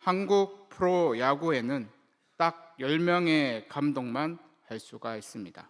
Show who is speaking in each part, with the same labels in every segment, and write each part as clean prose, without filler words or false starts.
Speaker 1: 한국 프로야구에는 딱 10명의 감독만 할 수가 있습니다.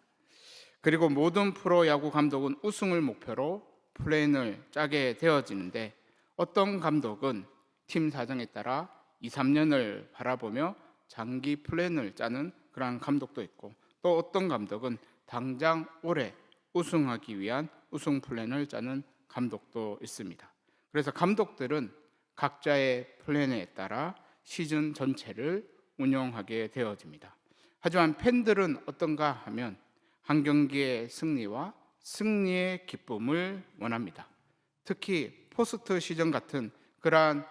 Speaker 1: 그리고 모든 프로야구 감독은 우승을 목표로 플랜을 짜게 되어지는데, 어떤 감독은 팀 사정에 따라 2, 3년을 바라보며 장기 플랜을 짜는 그런 감독도 있고, 또 어떤 감독은 당장 올해 우승하기 위한 우승 플랜을 짜는 감독도 있습니다. 그래서 감독들은 각자의 플랜에 따라 시즌 전체를 운영하게 되어집니다. 하지만 팬들은 어떤가 하면 한 경기의 승리와 승리의 기쁨을 원합니다. 특히 포스트 시즌 같은 그러한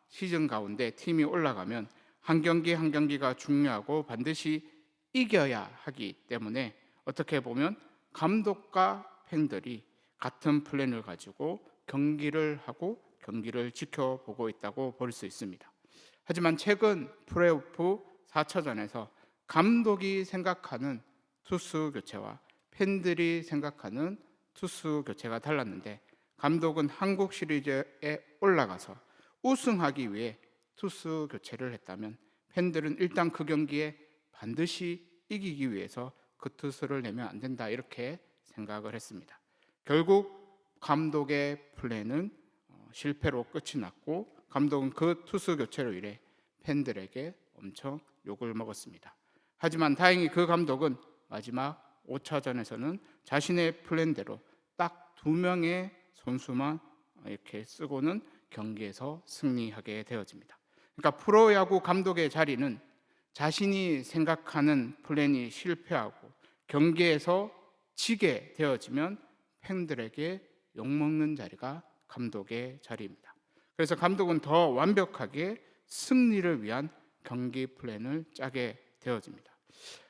Speaker 1: 시즌 가운데 팀이 올라가면 한 경기 한 경기가 중요하고 반드시 이겨야 하기 때문에 어떻게 보면 감독과 팬들이 같은 플랜을 가지고 경기를 하고 경기를 지켜보고 있다고 볼 수 있습니다. 하지만 최근 플레이오프 4차전에서 감독이 생각하는 투수 교체와 팬들이 생각하는 투수 교체가 달랐는데, 감독은 한국 시리즈에 올라가서 우승하기 위해 투수 교체를 했다면 팬들은 일단 그 경기에 반드시 이기기 위해서 그 투수를 내면 안 된다, 이렇게 생각을 했습니다. 결국 감독의 플랜은 실패로 끝이 났고, 감독은 그 투수 교체로 인해 팬들에게 엄청 욕을 먹었습니다. 하지만 다행히 그 감독은 마지막 5차전에서는 자신의 플랜대로 딱 2명의 선수만 이렇게 쓰고는 경기에서 승리하게 되어집니다. 그러니까 프로야구 감독의 자리는 자신이 생각하는 플랜이 실패하고 경기에서 지게 되어지면 팬들에게 욕먹는 자리가 감독의 자리입니다. 그래서 감독은 더 완벽하게 승리를 위한 경기 플랜을 짜게 되어집니다.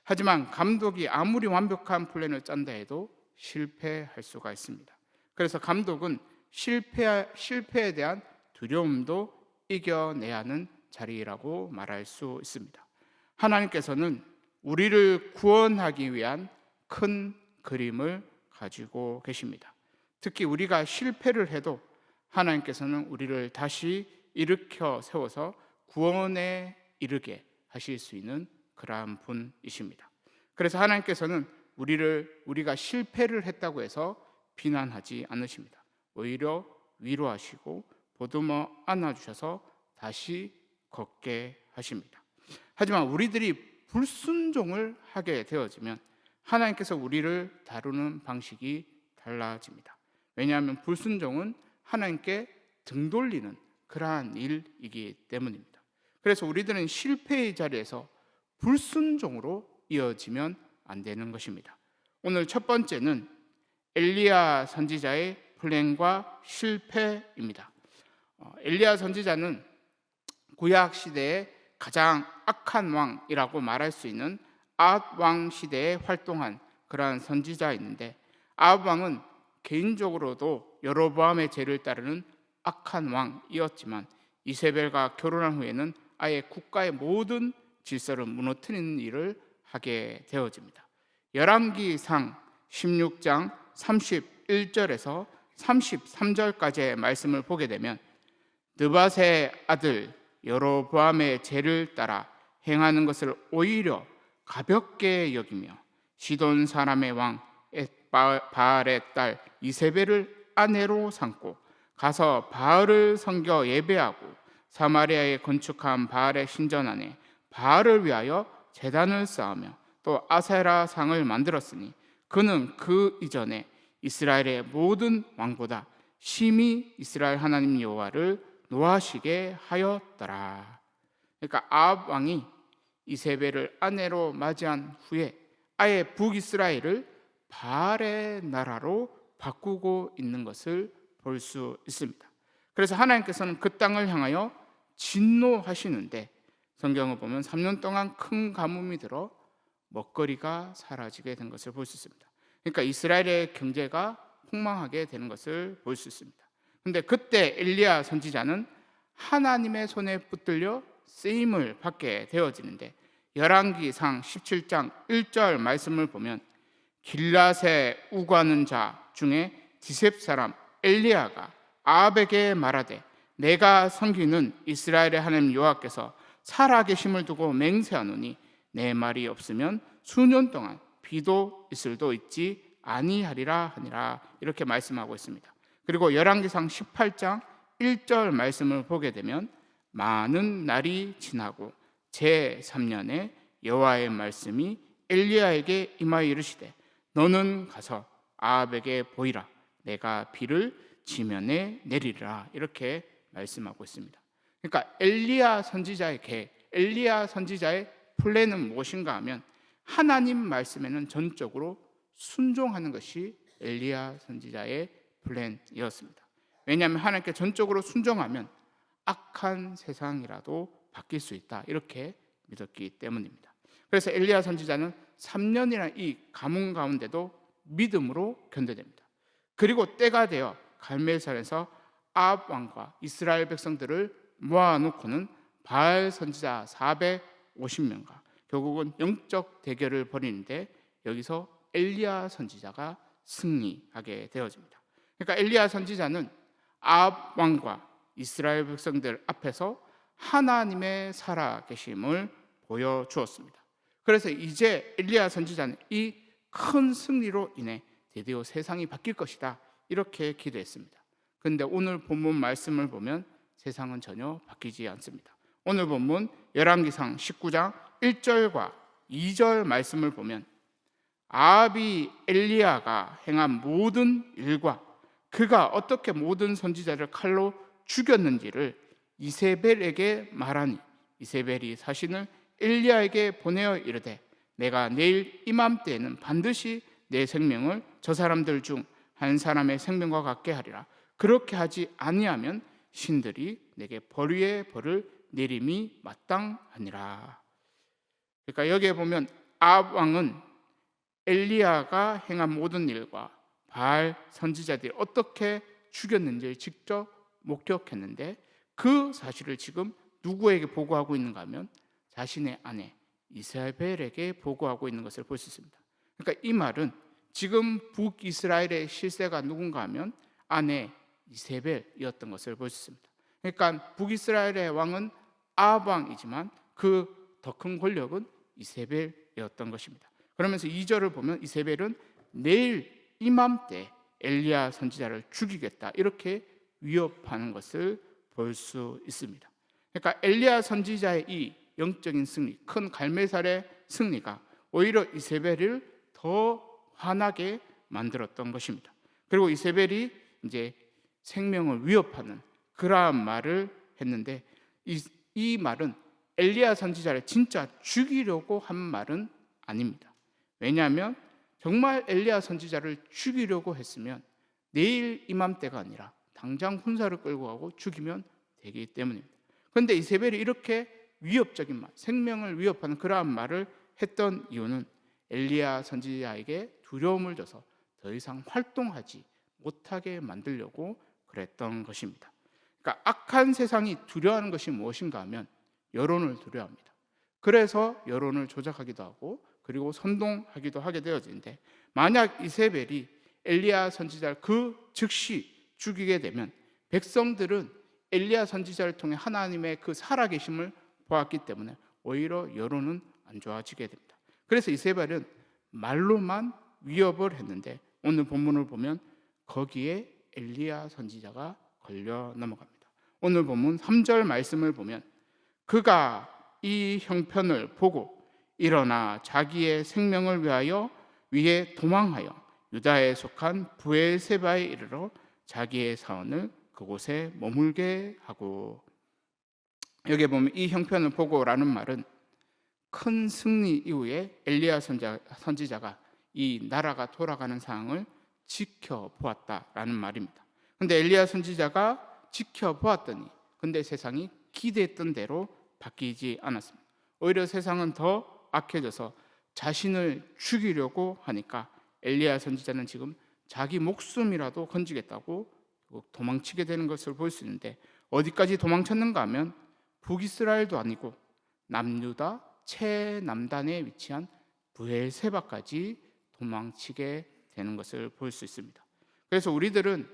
Speaker 1: 하지만 감독이 아무리 완벽한 플랜을 짠다 해도 실패할 수가 있습니다. 그래서 감독은 실패에 대한 두려움도 이겨내야 하는 자리라고 말할 수 있습니다. 하나님께서는 우리를 구원하기 위한 큰 그림을 가지고 계십니다. 특히 우리가 실패를 해도 하나님께서는 우리를 다시 일으켜 세워서 구원에 이르게 하실 수 있는 그러한 분이십니다. 그래서 하나님께서는 우리가 실패를 했다고 해서 비난하지 않으십니다. 오히려 위로하시고 보듬어 안아주셔서 다시 걷게 하십니다. 하지만 우리들이 불순종을 하게 되어지면 하나님께서 우리를 다루는 방식이 달라집니다. 왜냐하면 불순종은 하나님께 등 돌리는 그러한 일이기 때문입니다. 그래서 우리들은 실패의 자리에서 불순종으로 이어지면 안 되는 것입니다. 오늘 첫 번째는 엘리야 선지자의 플랜과 실패입니다. 엘리야 선지자는 구약 시대의 가장 악한 왕이라고 말할 수 있는 아합 왕 시대에 활동한 그러한 선지자였는데, 아합 왕은 개인적으로도 여로보암의 죄를 따르는 악한 왕이었지만 이세벨과 결혼한 후에는 아예 국가의 모든 질서를 무너뜨리는 일을 하게 되어집니다. 열왕기상 16장 31절에서 33절까지의 말씀을 보게 되면 느밧의 아들 여로보암의 죄를 따라 행하는 것을 오히려 가볍게 여기며 시돈 사람의 왕 바알의 딸 이세벨을 아내로 삼고 가서 바알을 섬겨 예배하고 사마리아에 건축한 바알의 신전 안에 바알을 위하여 제단을 쌓으며 또 아세라 상을 만들었으니 그는 그 이전에 이스라엘의 모든 왕보다 심히 이스라엘 하나님 여호와를 노하시게 하였더라. 그러니까 아합 왕이 이세벨을 아내로 맞이한 후에 아예 북이스라엘을 바알의 나라로 바꾸고 있는 것을 볼 수 있습니다. 그래서 하나님께서는 그 땅을 향하여 진노하시는데, 성경을 보면 3년 동안 큰 가뭄이 들어 먹거리가 사라지게 된 것을 볼 수 있습니다. 그러니까 이스라엘의 경제가 폭망하게 되는 것을 볼 수 있습니다. 그런데 그때 엘리야 선지자는 하나님의 손에 붙들려 쓰임을 받게 되어지는데, 열왕기상 17장 1절 말씀을 보면 길랏에 우거하는 자 중에 디셉 사람 엘리야가 아합에게 말하되 내가 섬기는 이스라엘의 하나님 여호와께서 살아계심을 두고 맹세하노니 내 말이 없으면 수년 동안 비도 이슬도 있지 아니하리라 하니라. 이렇게 말씀하고 있습니다. 그리고 열왕기상 18장 1절 말씀을 보게 되면 많은 날이 지나고 제3년에 여호와의 말씀이 엘리야에게 임하여 이르시되 너는 가서 아합에게 보이라. 내가 비를 지면에 내리리라. 이렇게 말씀하고 있습니다. 그러니까 엘리야 선지자의 계획, 엘리야 선지자의 플랜은 무엇인가 하면 하나님 말씀에는 전적으로 순종하는 것이 엘리야 선지자의 플랜이었습니다. 왜냐하면 하나님께 전적으로 순종하면 악한 세상이라도 바뀔 수 있다, 이렇게 믿었기 때문입니다. 그래서 엘리야 선지자는 3년이라는 이 가뭄 가운데도 믿음으로 견뎌냅니다. 그리고 때가 되어 갈멜산에서 아합 왕과 이스라엘 백성들을 모아놓고는 바알 선지자 450명과 결국은 영적 대결을 벌이는데 여기서 엘리야 선지자가 승리하게 되어집니다. 그러니까 엘리야 선지자는 아합 왕과 이스라엘 백성들 앞에서 하나님의 살아계심을 보여주었습니다. 그래서 이제 엘리야 선지자는 이 큰 승리로 인해 드디어 세상이 바뀔 것이다, 이렇게 기도했습니다. 그런데 오늘 본문 말씀을 보면 세상은 전혀 바뀌지 않습니다. 오늘 본문 열왕기상 19장 1절과 2절 말씀을 보면 아합이 엘리야가 행한 모든 일과 그가 어떻게 모든 선지자를 칼로 죽였는지를 이세벨에게 말하니 이세벨이 사신을 엘리야에게 보내어 이르되 내가 내일 이맘때에는 반드시 내 생명을 저 사람들 중 한 사람의 생명과 같게 하리라. 그렇게 하지 아니하면 신들이 내게 벌 위에 벌을 내림이 마땅하니라. 그러니까 여기에 보면 아합 왕은 엘리야가 행한 모든 일과 바알 선지자들이 어떻게 죽였는지를 직접 목격했는데 그 사실을 지금 누구에게 보고하고 있는가 하면 자신의 아내 이세벨에게 보고하고 있는 것을 볼 수 있습니다. 그러니까 이 말은 지금 북이스라엘의 실세가 누군가 하면 아내 이세벨이었던 것을 볼 수 있습니다. 그러니까 북이스라엘의 왕은 아합 왕이지만 그 더 큰 권력은 이세벨이었던 것입니다. 그러면서 2절을 보면 이세벨은 내일 이맘때 엘리야 선지자를 죽이겠다, 이렇게 위협하는 것을 볼 수 있습니다. 그러니까 엘리야 선지자의 이 영적인 승리, 큰 갈멜살의 승리가 오히려 이세벨을 더 화나게 만들었던 것입니다. 그리고 이세벨이 이제 생명을 위협하는 그러한 말을 했는데 이 말은 엘리야 선지자를 진짜 죽이려고 한 말은 아닙니다. 왜냐하면 정말 엘리야 선지자를 죽이려고 했으면 내일 이맘때가 아니라 당장 군사를 끌고 가고 죽이면 되기 때문입니다. 그런데 이세벨이 이렇게 위협적인 말, 생명을 위협하는 그러한 말을 했던 이유는 엘리야 선지자에게 두려움을 줘서 더 이상 활동하지 못하게 만들려고 그랬던 것입니다. 그러니까 악한 세상이 두려워하는 것이 무엇인가 하면 여론을 두려워합니다. 그래서 여론을 조작하기도 하고 그리고 선동하기도 하게 되어지는데, 만약 이세벨이 엘리야 선지자를 그 즉시 죽이게 되면 백성들은 엘리야 선지자를 통해 하나님의 그 살아계심을 보았기 때문에 오히려 여론은 안 좋아지게 됩니다. 그래서 이세벨은 말로만 위협을 했는데 오늘 본문을 보면 거기에 엘리야 선지자가 걸려 넘어갑니다. 오늘 본문 3절 말씀을 보면 그가 이 형편을 보고 일어나 자기의 생명을 위해 도망하여 유다에 속한 브엘세바에 이르러 자기의 사원을 그곳에 머물게 하고, 여기에 보면 이 형편을 보고라는 말은 큰 승리 이후에 엘리야 선지자가 이 나라가 돌아가는 상황을 지켜보았다라는 말입니다. 그런데 엘리야 선지자가 지켜보았더니 근데 세상이 기대했던 대로 바뀌지 않았습니다. 오히려 세상은 더 악해져서 자신을 죽이려고 하니까 엘리야 선지자는 지금 자기 목숨이라도 건지겠다고 도망치게 되는 것을 볼 수 있는데, 어디까지 도망쳤는가 하면 북이스라엘도 아니고 남유다 최남단에 위치한 브엘세바까지 도망치게 되는 것을 볼 수 있습니다. 그래서 우리들은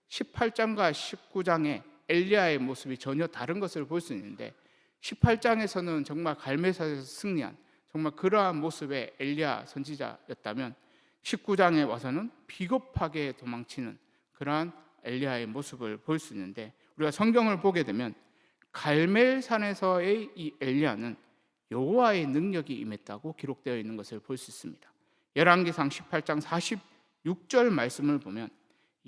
Speaker 1: 18장과 19장에 엘리야의 모습이 전혀 다른 것을 볼 수 있는데 18장에서는 정말 갈멜산에서 승리한 정말 그러한 모습의 엘리야 선지자였다면 19장에 와서는 비겁하게 도망치는 그러한 엘리야의 모습을 볼 수 있는데, 우리가 성경을 보게 되면 갈멜산에서의 이 엘리야는 여호와의 능력이 임했다고 기록되어 있는 것을 볼 수 있습니다. 열왕기상 18장 46절 말씀을 보면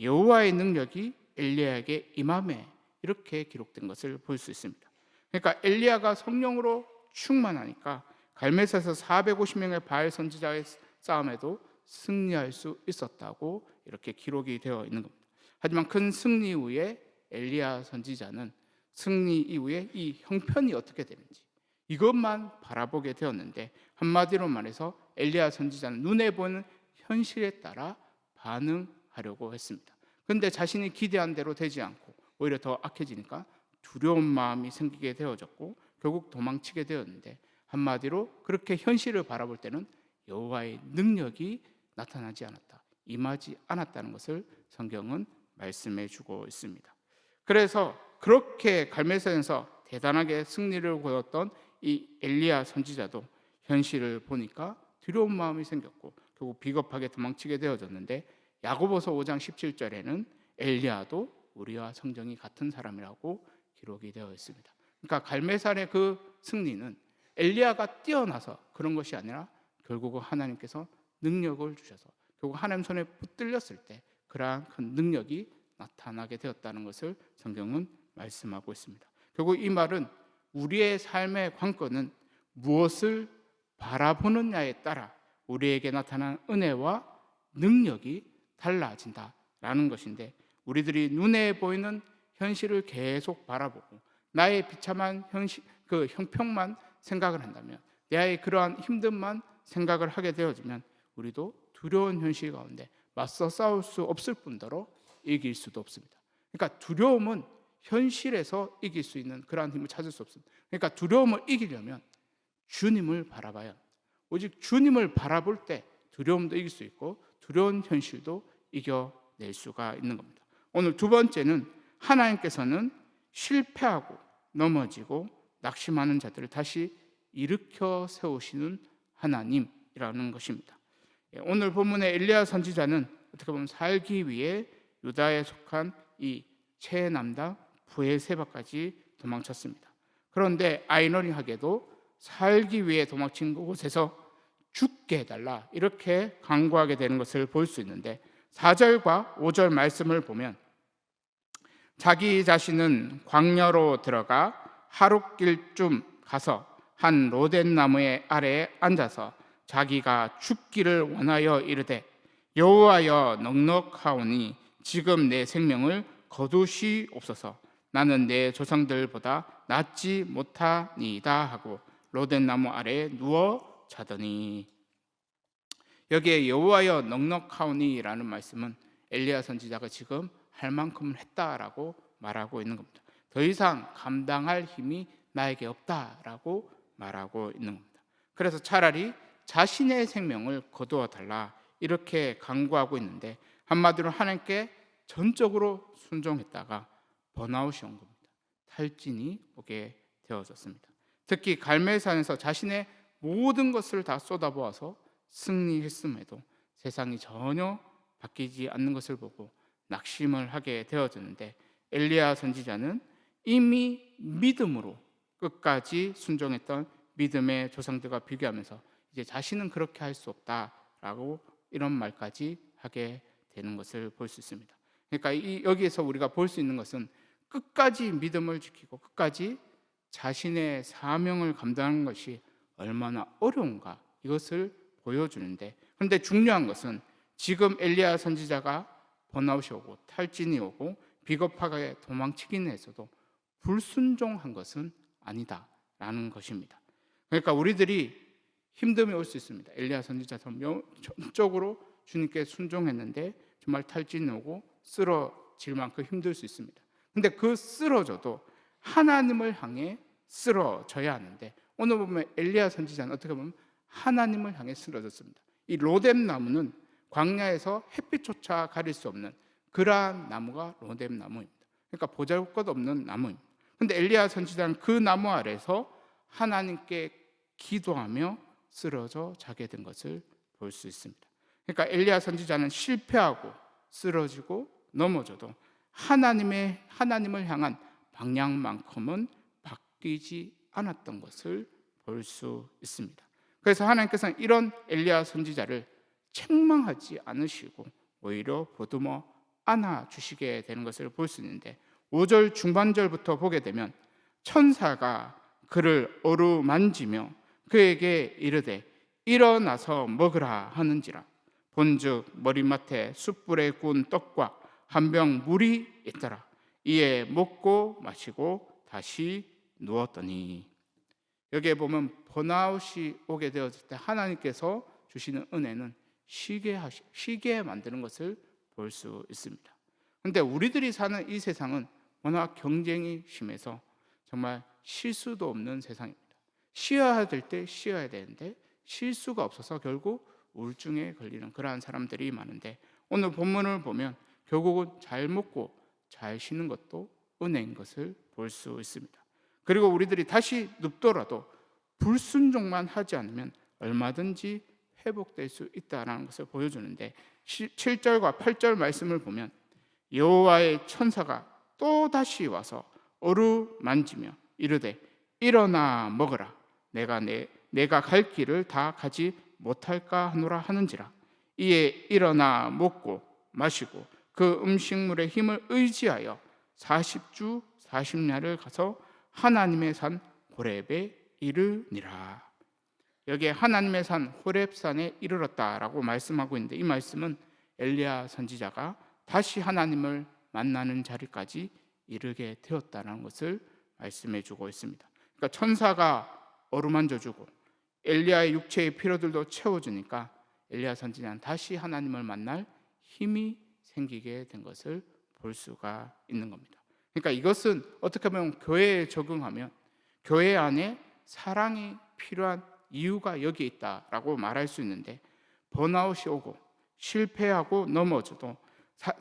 Speaker 1: 여호와의 능력이 엘리야에게 임함에 이렇게 기록된 것을 볼 수 있습니다. 그러니까 엘리야가 성령으로 충만하니까 갈멜산에서 450명의 바알 선지자의 싸움에도 승리할 수 있었다고 이렇게 기록이 되어 있는 겁니다. 하지만 큰 승리 이후에 엘리야 선지자는 승리 이후에 이 형편이 어떻게 되는지 이것만 바라보게 되었는데, 한마디로 말해서 엘리야 선지자는 눈에 보이는 현실에 따라 반응하려고 했습니다. 그런데 자신이 기대한 대로 되지 않고 오히려 더 악해지니까 두려운 마음이 생기게 되어졌고 결국 도망치게 되었는데, 한마디로 그렇게 현실을 바라볼 때는 여호와의 능력이 나타나지 않았다, 임하지 않았다는 것을 성경은 말씀해 주고 있습니다. 그래서 그렇게 갈멜산에서 대단하게 승리를 거뒀던 이 엘리야 선지자도 현실을 보니까 두려운 마음이 생겼고 결국 비겁하게 도망치게 되어졌는데, 야고보서 5장 17절에는 엘리야도 우리와 성정이 같은 사람이라고 기록이 되어 있습니다. 그러니까 갈멜산의 그 승리는 엘리야가 뛰어나서 그런 것이 아니라 결국은 하나님께서 능력을 주셔서 결국 하나님 손에 붙들렸을 때 그러한 큰 능력이 나타나게 되었다는 것을 성경은 말씀하고 있습니다. 결국 이 말은 우리의 삶의 관건은 무엇을 바라보느냐에 따라 우리에게 나타나는 은혜와 능력이 달라진다라는 것인데, 우리들이 눈에 보이는 현실을 계속 바라보고 나의 비참한 현실, 그 형평만 생각을 한다면, 나의 그러한 힘듦만 생각을 하게 되어지면 우리도 두려운 현실 가운데 맞서 싸울 수 없을 뿐더러 이길 수도 없습니다. 그러니까 두려움은 현실에서 이길 수 있는 그러한 힘을 찾을 수 없습니다. 그러니까 두려움을 이기려면 주님을 바라봐야 합니다. 오직 주님을 바라볼 때 두려움도 이길 수 있고 두려운 현실도 이겨낼 수가 있는 겁니다. 오늘 두 번째는 하나님께서는 실패하고 넘어지고 낙심하는 자들을 다시 일으켜 세우시는 하나님이라는 것입니다. 오늘 본문의 엘리야 선지자는 어떻게 보면 살기 위해 유다에 속한 이 최남단 브엘세바까지 도망쳤습니다. 그런데 아이러니하게도 살기 위해 도망친 곳에서 죽게 해달라 이렇게 간구하게 되는 것을 볼 수 있는데, 4절과 5절 말씀을 보면 자기 자신은 광야로 들어가 하룻길쯤 가서 한 로덴 나무의 아래에 앉아서 자기가 죽기를 원하여 이르되 여호와여 넉넉하오니 지금 내 생명을 거두시옵소서. 나는 내 조상들보다 낫지 못하니이다 하고 로덴 나무 아래에 누워 자더니. 여기에 여호와여 넉넉하오니라는 말씀은 엘리야 선지자가 지금 할 만큼은 했다라고 말하고 있는 겁니다. 더 이상 감당할 힘이 나에게 없다라고 말하고 있는 겁니다. 그래서 차라리 자신의 생명을 거두어 달라 이렇게 간구하고 있는데, 한마디로 하나님께 전적으로 순종했다가 번아웃이 온 겁니다. 탈진이 오게 되어졌습니다. 특히 갈멜산에서 자신의 모든 것을 다 쏟아부어서 승리했음에도 세상이 전혀 바뀌지 않는 것을 보고 낙심을 하게 되어졌는데, 엘리야 선지자는 이미 믿음으로 끝까지 순종했던 믿음의 조상들과 비교하면서 이제 자신은 그렇게 할 수 없다라고 이런 말까지 하게 되는 것을 볼 수 있습니다. 그러니까 여기에서 우리가 볼 수 있는 것은 끝까지 믿음을 지키고 끝까지 자신의 사명을 감당하는 것이 얼마나 어려운가 이것을 보여주는데, 그런데 중요한 것은 지금 엘리야 선지자가 번아웃이 오고 탈진이 오고 비겁하게 도망치긴 했어도 불순종한 것은 아니다라는 것입니다. 그러니까 우리들이 힘듦이 올 수 있습니다. 엘리야 선지자처럼 전적으로 주님께 순종했는데 정말 탈진이 오고 쓰러질 만큼 힘들 수 있습니다. 근데 그 쓰러져도 하나님을 향해 쓰러져야 하는데, 오늘 보면 엘리야 선지자는 어떻게 보면 하나님을 향해 쓰러졌습니다. 이 로뎀 나무는 광야에서 햇빛조차 가릴 수 없는 그러한 나무가 로뎀 나무입니다. 그러니까 보잘것없는 나무입니다. 근데 엘리야 선지자는 그 나무 아래서 하나님께 기도하며 쓰러져 자게 된 것을 볼 수 있습니다. 그러니까 엘리야 선지자는 실패하고 쓰러지고 넘어져도 하나님을 향한 방향만큼은 바뀌지 않았던 것을 볼 수 있습니다. 그래서 하나님께서는 이런 엘리야 선지자를 책망하지 않으시고 오히려 보듬어 안아주시게 되는 것을 볼 수 있는데 5절 중반절부터 보게 되면 천사가 그를 어루만지며 그에게 이르되 일어나서 먹으라 하는지라. 본즉 머리맡에 숯불에 구운 떡과 한 병 물이 있더라. 이에 먹고 마시고 다시 누웠더니. 여기에 보면 번아웃이 오게 되었을 때 하나님께서 주시는 은혜는 쉬게 만드는 것을 볼 수 있습니다. 그런데 우리들이 사는 이 세상은 워낙 경쟁이 심해서 정말 쉴 수도 없는 세상입니다. 쉬어야 될 때 쉬어야 되는데 쉴 수가 없어서 결국 우울증에 걸리는 그러한 사람들이 많은데, 오늘 본문을 보면 결국은 잘 먹고 잘 쉬는 것도 은혜인 것을 볼 수 있습니다. 그리고 우리들이 다시 눕더라도 불순종만 하지 않으면 얼마든지 회복될 수 있다는 것을 보여주는데, 7절과 8절 말씀을 보면 여호와의 천사가 또 다시 와서 어루만지며 이르되 일어나 먹으라. 내가 갈 길을 다 가지 못할까 하노라 하는지라. 이에 일어나 먹고 마시고 그 음식물의 힘을 의지하여 40주 40야를 가서 하나님의 산 호렙에 이르니라. 여기에 하나님의 산 호렙산에 이르렀다라고 말씀하고 있는데, 이 말씀은 엘리야 선지자가 다시 하나님을 만나는 자리까지 이르게 되었다는 것을 말씀해 주고 있습니다. 그러니까 천사가 어루만져주고 엘리야의 육체의 피로들도 채워주니까 엘리야 선지자는 다시 하나님을 만날 힘이 생기게 된 것을 볼 수가 있는 겁니다. 그러니까 이것은 어떻게 보면 교회에 적용하면 교회 안에 사랑이 필요한 이유가 여기에 있다라고 말할 수 있는데, 번아웃이 오고 실패하고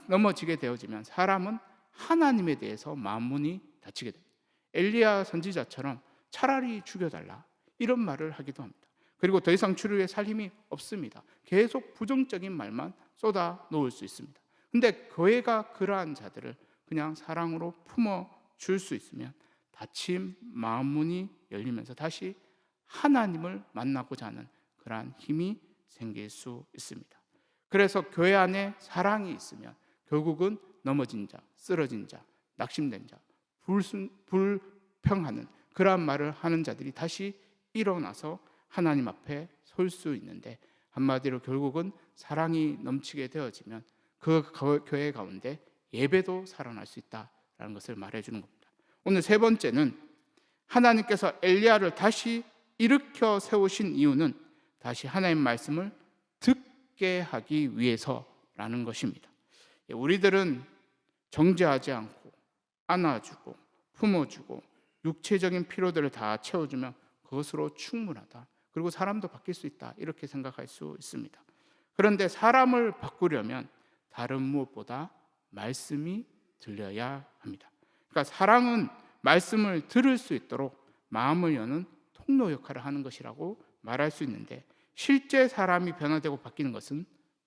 Speaker 1: 넘어지게 되어지면 사람은 하나님에 대해서 마음문이 닫히게 됩니다. 엘리야 선지자처럼 차라리 죽여달라 이런 말을 하기도 합니다. 그리고 더 이상 주를 위해 살 힘이 없습니다. 계속 부정적인 말만 쏟아 놓을 수 있습니다. 근데 교회가 그러한 자들을 그냥 사랑으로 품어줄 수 있으면 닫힌 마음문이 열리면서 다시 하나님을 만나고자 하는 그러한 힘이 생길 수 있습니다. 그래서 교회 안에 사랑이 있으면 결국은 넘어진 자, 쓰러진 자, 낙심된 자, 불평하는 그러한 말을 하는 자들이 다시 일어나서 하나님 앞에 설 수 있는데, 한마디로 결국은 사랑이 넘치게 되어지면 그 교회 가운데 예배도 살아날 수 있다라는 것을 말해주는 겁니다. 오늘 세 번째는 하나님께서 엘리야를 다시 일으켜 세우신 이유는 다시 하나님의 말씀을 듣게 하기 위해서라는 것입니다. 우리들은 정죄하지 않고 안아주고 품어주고 육체적인 필요들을 다 채워주면 그것으로 충분하다, 그리고 사람도 바뀔 수 있다, 이렇게 생각할 수 있습니다. 그런데 사람을 바꾸려면 다른 무엇보다 말씀이 들려야 합니다. 그러니까 사랑은 말씀을 들을 수 있도록 마음을 여는 통로 역할을 하는 것이라고 말할 수 있는데, 실제 사람이 변화되고 바뀌는 것은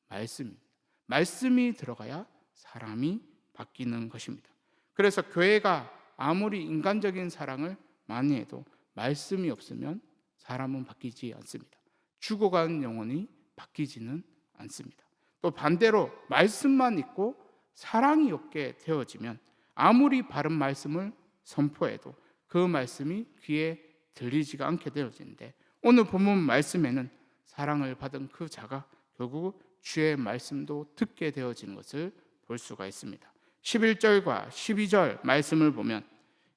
Speaker 1: 말씀입니다. 말씀이 들어가야 사람이 바뀌는 것입니다. 그래서 교회가 아무리 인간적인 사랑을 많이 해도 말씀이 없으면 사람은 바뀌지 않습니다. 죽어가는 영혼이 바뀌지는 않습니다. 또 반대로 말씀만 있고 사랑이 없게 되어지면 아무리 바른 말씀을 선포해도 그 말씀이 귀에 들리지가 않게 되어지는데, 오늘 본문 말씀에는 사랑을 받은 그 자가 결국 주의 말씀도 듣게 되어지는 것을 볼 수가 있습니다. 11절과 12절 말씀을 보면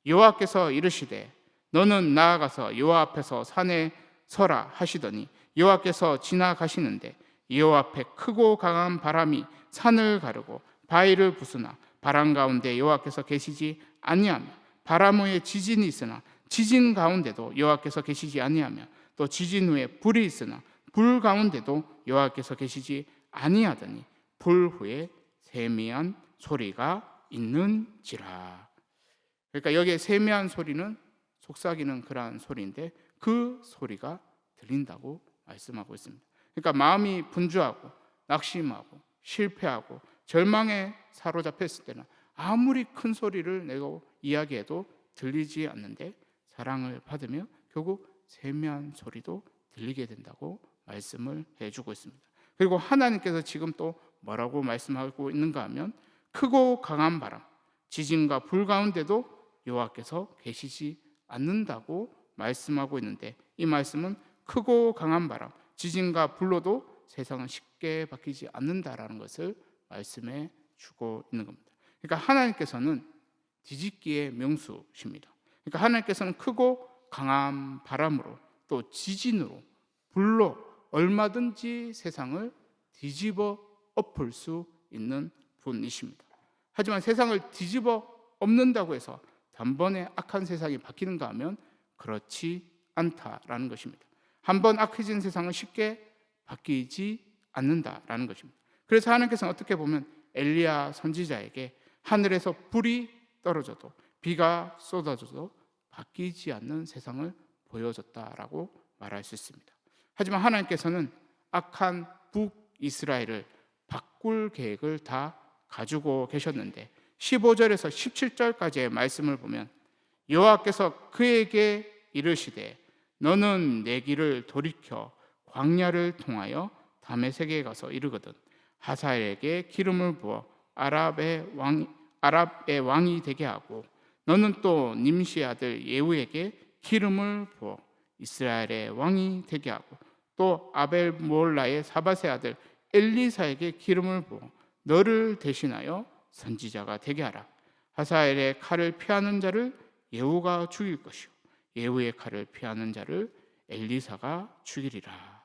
Speaker 1: 여호와께서 이르시되 너는 나아가서 여호와 앞에서 산에 서라 하시더니 여호와께서 지나가시는데 여호와 앞에 크고 강한 바람이 산을 가르고 바위를 부수나 바람 가운데 여호와께서 계시지 아니하며, 바람 후에 지진이 있으나 지진 가운데도 여호와께서 계시지 아니하며, 또 지진 후에 불이 있으나 불 가운데도 여호와께서 계시지 아니하더니 불 후에 세미한 소리가 있는지라. 그러니까 여기에 세미한 소리는 속삭이는 그러한 소리인데 그 소리가 들린다고 말씀하고 있습니다. 그러니까 마음이 분주하고 낙심하고 실패하고 절망에 사로잡혔을 때는 아무리 큰 소리를 내고 이야기해도 들리지 않는데 사랑을 받으며 결국 세미한 소리도 들리게 된다고 말씀을 해주고 있습니다. 그리고 하나님께서 지금 또 뭐라고 말씀하고 있는가 하면 크고 강한 바람, 지진과 불 가운데도 여호와께서 계시지 않는다고 말씀하고 있는데 이 말씀은 크고 강한 바람, 지진과 불로도 세상은 쉽게 바뀌지 않는다라는 것을 말씀해 주고 있는 겁니다. 그러니까 하나님께서는 뒤집기의 명수십니다. 그러니까 하나님께서는 크고 강한 바람으로 또 지진으로 불로 얼마든지 세상을 뒤집어 엎을 수 있는 분이십니다. 하지만 세상을 뒤집어 엎는다고 해서 단번에 악한 세상이 바뀌는가 하면 그렇지 않다라는 것입니다. 한번 악해진 세상은 쉽게 바뀌지 않는다라는 것입니다. 그래서 하나님께서는 어떻게 보면 엘리야 선지자에게 하늘에서 불이 떨어져도 비가 쏟아져도 바뀌지 않는 세상을 보여줬다라고 말할 수 있습니다. 하지만 하나님께서는 악한 북이스라엘을 바꿀 계획을 다 가지고 계셨는데 15절에서 17절까지의 말씀을 보면 여호와께서 그에게 이르시되 너는 내 길을 돌이켜 광야를 통하여 다메섹에 가서 이르거든 하사엘에게 기름을 부어 아랍의 왕이 되게 하고 너는 또 님시 아들 예후에게 기름을 부어 이스라엘의 왕이 되게 하고 또 아벨몰라의 사밧의 아들 엘리사에게 기름을 부어 너를 대신하여 선지자가 되게 하라. 하사엘의 칼을 피하는 자를 예후가 죽일 것이요 예후의 칼을 피하는 자를 엘리사가 죽이리라.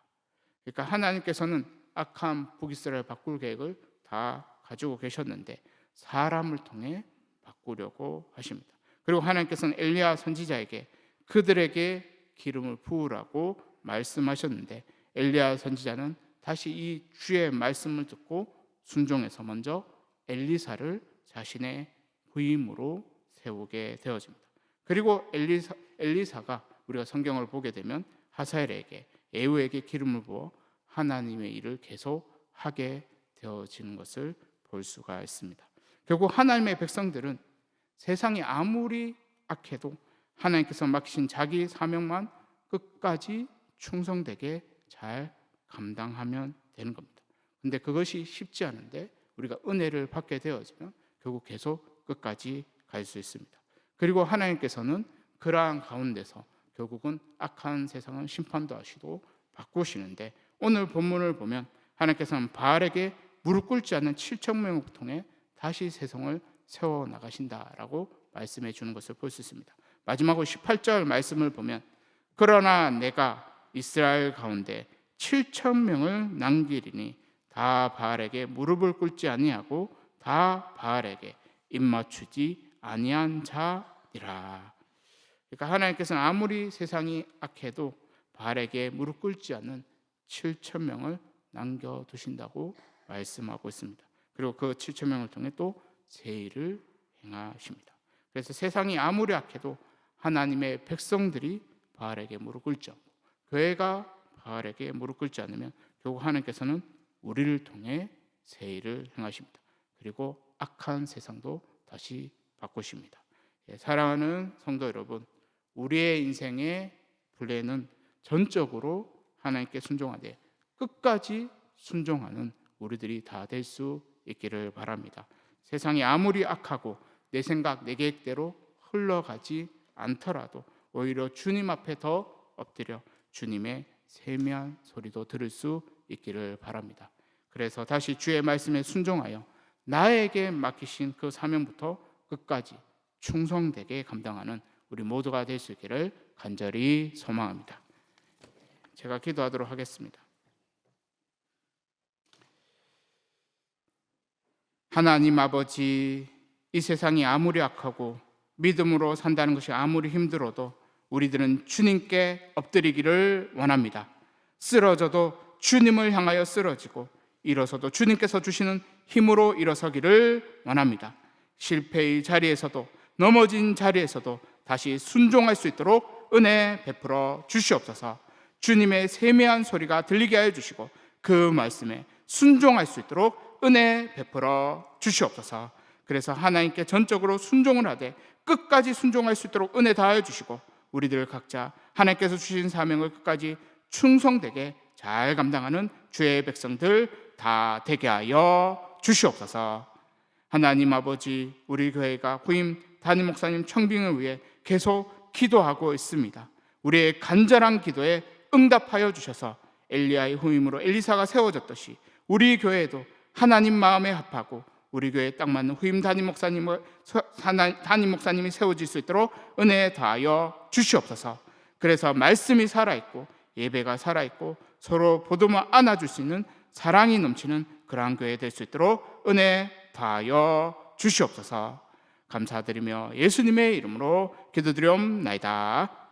Speaker 1: 그러니까 하나님께서는 악한 북이스라엘 바꿀 계획을 다 가지고 계셨는데 사람을 통해 바꾸려고 하십니다. 그리고 하나님께서는 엘리야 선지자에게 그들에게 기름을 부으라고 말씀하셨는데 엘리야 선지자는 다시 이 주의 말씀을 듣고 순종해서 먼저 엘리사를 자신의 부임으로 세우게 되어집니다. 그리고 엘리사가 우리가 성경을 보게 되면 하사엘에게 예후에게 기름을 부어 하나님의 일을 계속 하게 되어지는 것을 볼 수가 있습니다. 결국 하나님의 백성들은 세상이 아무리 악해도 하나님께서 맡기신 자기 사명만 끝까지 충성되게 잘 감당하면 되는 겁니다. 근데 그것이 쉽지 않은데 우리가 은혜를 받게 되어지면 결국 계속 끝까지 갈 수 있습니다. 그리고 하나님께서는 그러한 가운데서 결국은 악한 세상은 심판도 하시고 바꾸시는데 오늘 본문을 보면 하나님께서는 바알에게 무릎 꿇지 않는 7,000명을 통해 다시 세상을 세워나가신다라고 말씀해 주는 것을 볼 수 있습니다. 마지막으로 18절 말씀을 보면 그러나 내가 이스라엘 가운데 7,000명을 남기리니 다 바알에게 무릎을 꿇지 아니하고 다 바알에게 입맞추지 아니한 자니라. 그러니까 하나님께서는 아무리 세상이 악해도 바알에게 무릎 꿇지 않는 7,000명을 남겨두신다고 말씀하고 있습니다. 그리고 그 7,000명을 통해 또 제의를 행하십니다. 그래서 세상이 아무리 악해도 하나님의 백성들이 바알에게 무릎 꿇지 않고 교회가 바알에게 무릎 꿇지 않으면 결국 하나님께서는 우리를 통해 제의를 행하십니다. 그리고 악한 세상도 다시 바꾸십니다. 사랑하는 성도 여러분, 우리의 인생의 플랜은 전적으로 하나님께 순종하되 끝까지 순종하는 우리들이 다 될 수 있기를 바랍니다. 세상이 아무리 악하고 내 생각, 내 계획대로 흘러가지 않더라도 오히려 주님 앞에 더 엎드려 주님의 세미한 소리도 들을 수 있기를 바랍니다. 그래서 다시 주의 말씀에 순종하여 나에게 맡기신 그 사명부터 끝까지 충성되게 감당하는 우리 모두가 될 수 있기를 간절히 소망합니다. 제가 기도하도록 하겠습니다. 하나님 아버지, 이 세상이 아무리 악하고 믿음으로 산다는 것이 아무리 힘들어도 우리들은 주님께 엎드리기를 원합니다. 쓰러져도 주님을 향하여 쓰러지고 일어서도 주님께서 주시는 힘으로 일어서기를 원합니다. 실패의 자리에서도 넘어진 자리에서도 다시 순종할 수 있도록 은혜 베풀어 주시옵소서. 주님의 세미한 소리가 들리게 하여 주시고 그 말씀에 순종할 수 있도록 은혜 베풀어 주시옵소서. 그래서 하나님께 전적으로 순종을 하되 끝까지 순종할 수 있도록 은혜 다하여 주시고 우리들 각자 하나님께서 주신 사명을 끝까지 충성되게 잘 감당하는 주의 백성들 다 되게 하여 주시옵소서. 하나님 아버지, 우리 교회가 후임 담임 목사님 청빙을 위해 계속 기도하고 있습니다. 우리의 간절한 기도에 응답하여 주셔서 엘리야의 후임으로 엘리사가 세워졌듯이 우리 교회에도 하나님 마음에 합하고 우리 교회에 딱 맞는 후임 담임 목사님이 세워질 수 있도록 은혜 다하여 주시옵소서. 그래서 말씀이 살아있고 예배가 살아있고 서로 보듬어 안아줄 수 있는 사랑이 넘치는 그러한 교회 될 수 있도록 은혜 다하여 주시옵소서. 감사드리며 예수님의 이름으로 기도드리옵나이다.